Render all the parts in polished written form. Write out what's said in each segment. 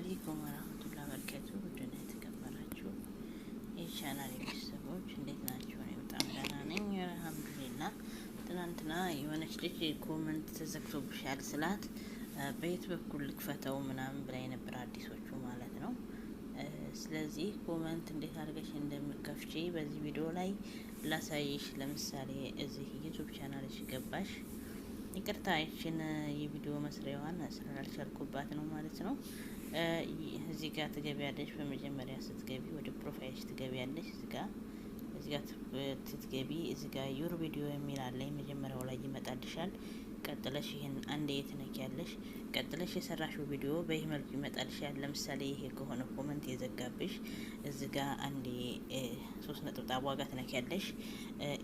አለይኩም ወራህመቱላሂ ወበረካቱሁ። ውድና የተከበራችሁ የቻናሌ ቤተሰቦች እንዴት ናችሁ? እኔ በጣም ደህና ነኝ አልሐምዱሊላህ። ትናንትና የሆነች ልጅ ኮመንት ተዘግቶብሻል ስላት በየት በኩል ልክፈተው ምናምን ብላ የነበር አዲሶቹ ማለት ነው። ስለዚህ ኮመንት እንዴት አድርገሽ እንደምከፍቺ በዚህ ቪዲዮ ላይ ላሳይሽ። ለምሳሌ እዚህ ዩቲዩብ ቻናልሽ ገባሽ። ይቅርታ ይችን የቪዲዮ መስሪያዋን ስላልቻልኩባት ነው ማለት ነው። እዚህ ጋር ትገቢያለሽ። በመጀመሪያ ስትገቢ ወደ ፕሮፋይልሽ ትገቢያለሽ። እዚህ ጋር ትትገቢ እዚህ ጋር ዩር ቪዲዮ የሚል አለ። መጀመሪያው ላይ ይመጣልሻል። ቀጥለሽ ይሄን አንዴ ትነኪያለሽ። ቀጥለሽ የሰራሽው ቪዲዮ በይህ መልኩ ይመጣልሻል። ለምሳሌ ይሄ ከሆነ ኮመንት የዘጋብሽ እዚህ ጋር አንዴ 3 ነጥብ ዋጋ ትነኪያለሽ።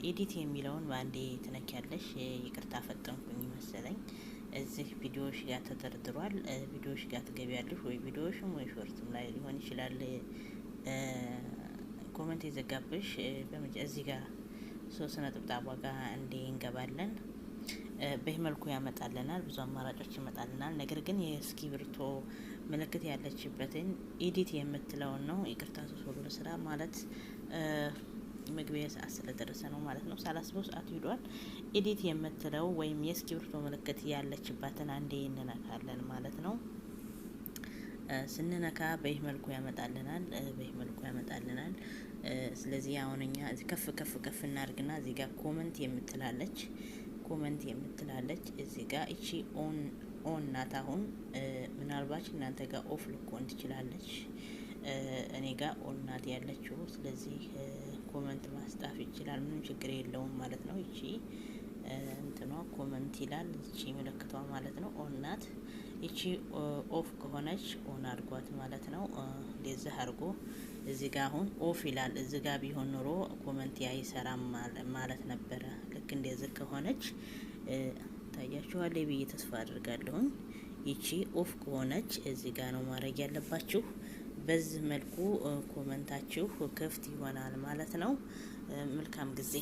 ኤዲት የሚለውን በአንዴ ትነኪያለሽ። ይቅርታ ፈጠንኩኝ መሰለኝ። እዚህ ቪዲዮዎች ጋር ተደርድሯል። ቪዲዮዎች ጋር ትገቢያለሽ። ወይ ቪዲዮሽም ወይ ሾርትም ላይ ሊሆን ይችላል ኮመንት የዘጋብሽ። እዚህ ጋር 3 ነጥብ ዋጋ አንዴ እንገባለን። በዚህ መልኩ ያመጣልናል። ብዙ አማራጮች ይመጣልናል። ነገር ግን የእስክሪብቶ ምልክት ያለችበትን ኤዲት የምትለውን ነው። ይቅርታ ሶሎ ስራ ማለት መግቢያ ሰዓት ስለደረሰ ነው ማለት ነው። ሳላስበው ሰዓት ሄዷል። ኤዲት የምትለው ወይም የእስክሪብቶ ምልክት ያለችበትን አንዴ እንነካለን ማለት ነው። ስንነካ በይህ መልኩ ያመጣልናል። በይህ መልኩ ያመጣልናል። ስለዚህ አሁን እኛ ከፍ ከፍ ከፍ እናድርግና እዚህ ጋር ኮመንት የምትላለች እዚህ ጋር እቺ ኦን ናት። አሁን ምናልባት እናንተ ጋር ኦፍ ልኮን ትችላለች። እኔ ጋር ኦን ናት ያለችው። ስለዚህ ኮመንት ማስጣፍ ይችላል፣ ምንም ችግር የለውም ማለት ነው። እቺ እንትኗ ኮመንት ይላል፣ እቺ ምልክቷ ማለት ነው ኦን ናት። እቺ ኦፍ ከሆነች ኦን አድርጓት ማለት ነው። እንደዚህ አድርጎ እዚህ ጋር አሁን ኦፍ ይላል። እዚህ ጋር ቢሆን ኑሮ ኮመንት አይሰራም ማለት ነበረ። ልክ እንደዚህ ከሆነች ታያችኋል ብዬ ተስፋ አድርጋለሁ። ይቺ ኦፍ ከሆነች እዚህ ጋር ነው ማድረግ ያለባችሁ። በዚህ መልኩ ኮመንታችሁ ክፍት ይሆናል ማለት ነው። መልካም ጊዜ